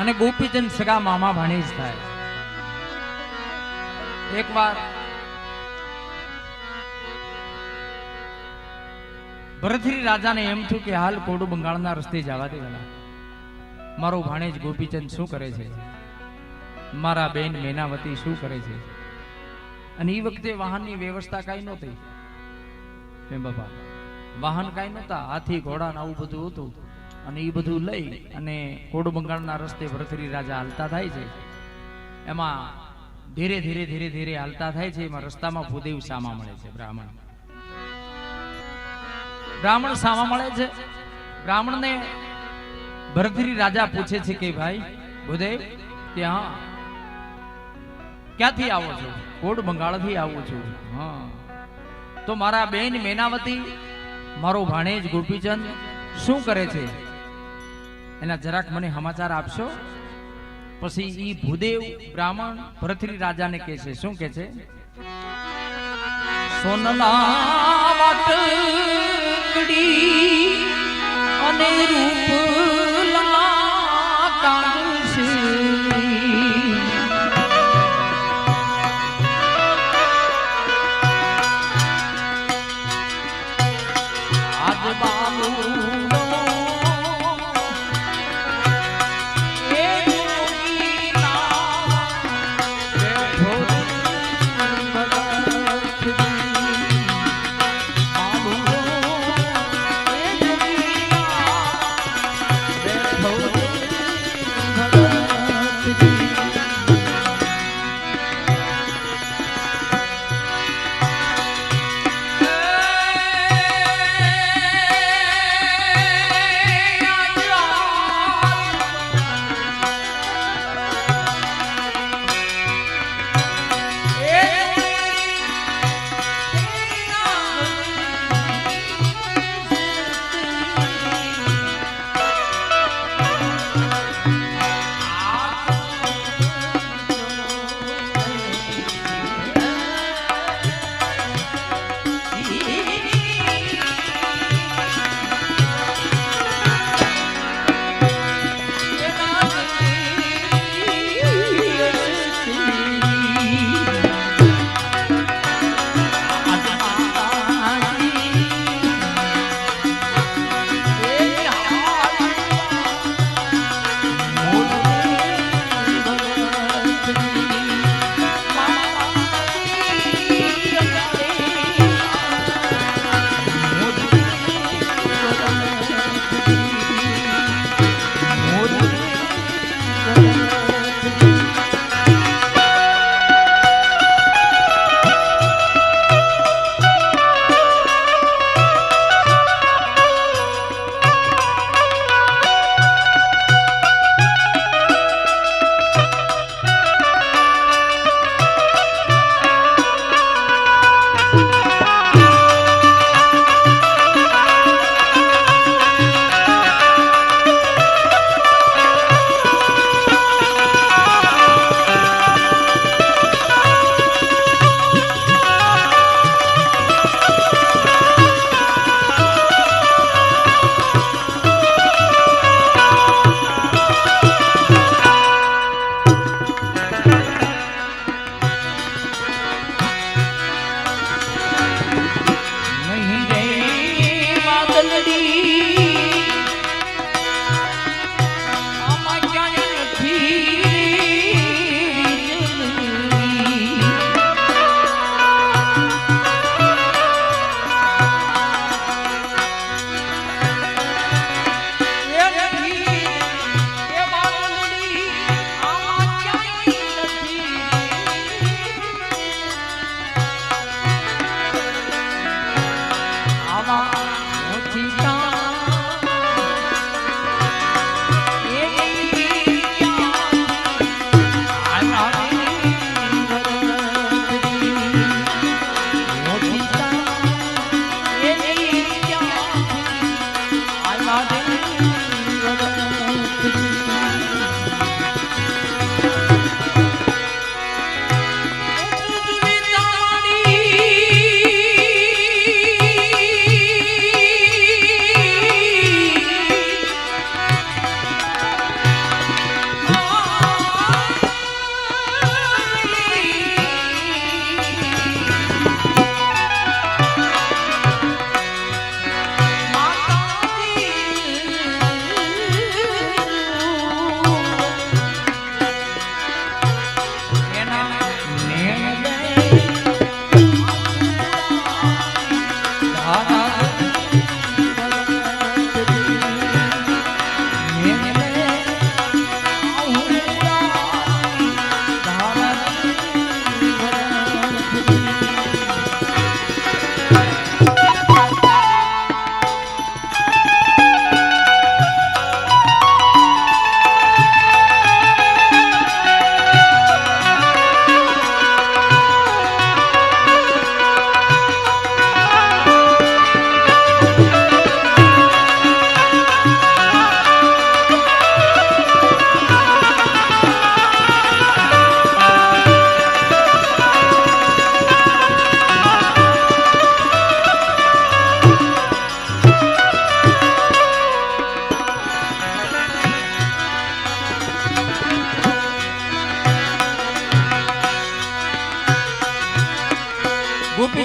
અને ગોપીચંદ સગા મામા ભાણેજ થાય. એકવાર ભરથરી રાજાને એમ થયું કે હાલ કોડું બંગાળના રસ્તે જવા દેવાના. મારો ભાણેજ ગોપીચંદ શું કરે છે, મારા બેન મેનાવતી શું કરે છે. અને એ વખતે વાહનની વ્યવસ્થા કાંઈ નહોતી. બાપા વાહન કાંઈ નહોતા, હાથી ઘોડા આવું બધું હતું. અને એ બધું લઈ અને કોડું બંગાળના રસ્તે ભરથરી રાજા હાલતા થાય છે. એમાં ધીરે ધીરે ધીરે ધીરે હાલતા થાય છે. એમાં રસ્તામાં ભૂદેવ સામા મળે છે. બ્રાહ્મણ સામા મળે છે. બ્રાહ્મણને ભરથરી રાજા પૂછે છે કે ભાઈ ભૂદેવ કે હા ક્યાંથી આવો છો? કોડ બંગાળથી આવું છું. હા તો મારા બેન મેનાવતી મારો ભાણેજ ગોપીચંદ શું કરે છે એના જરાક મને સમાચાર આપશો. પછી ઈ ભૂદેવ બ્રાહ્મણ ભરથરી રાજાને કહે છે, શું કહે છે? સોનલા વાટકડી અને રૂપલા કાંગસી આજ બાબુ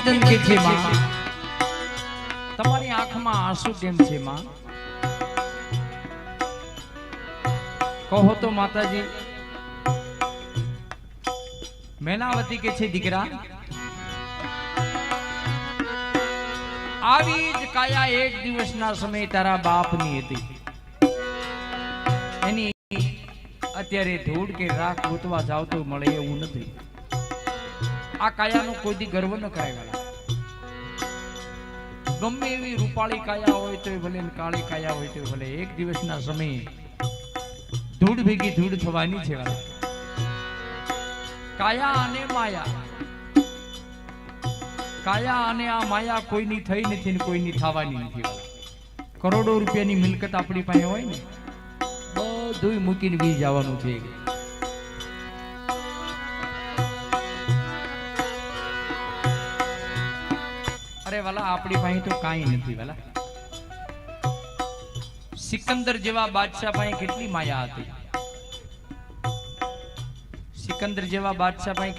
ગોપીચંદ કે છે માં તમારી આંખમાં આંસુ કેમ છે માં? કહો તો માતાજી. મેનાવતી કે છે દીકરા આવી જ કાયા એક દિવસના સમય તારા બાપની હતી. એની અત્યારે ધૂળ કે રાખ ગોતવા જાવ તો મળે એવું નથી. આ કાયાનો કોઈ દી ગર્વ ન કરાય. ગમે એવી રૂપાળી કાયા હોય તો ભલે કાળી કાયા હોય તો ભલે એક દિવસના સમયે ધૂળ ભેગી ધૂળ થવાની છે. કાયા અને માયા, કાયા અને આ માયા કોઈની થઈ નથી ને કોઈની થવાની નથી. કરોડો રૂપિયાની મિલકત આપણી પાસે હોય ને બધું મૂકીને વી જવાનું છે. અરે વાલા આપણી પાસે તો કાંઈ નથી વાલા. સિકંદર જેવા બાદશાહ પાસે કેટલી માયા હતી. સિકંદર જેવા બાદશાહ પાસે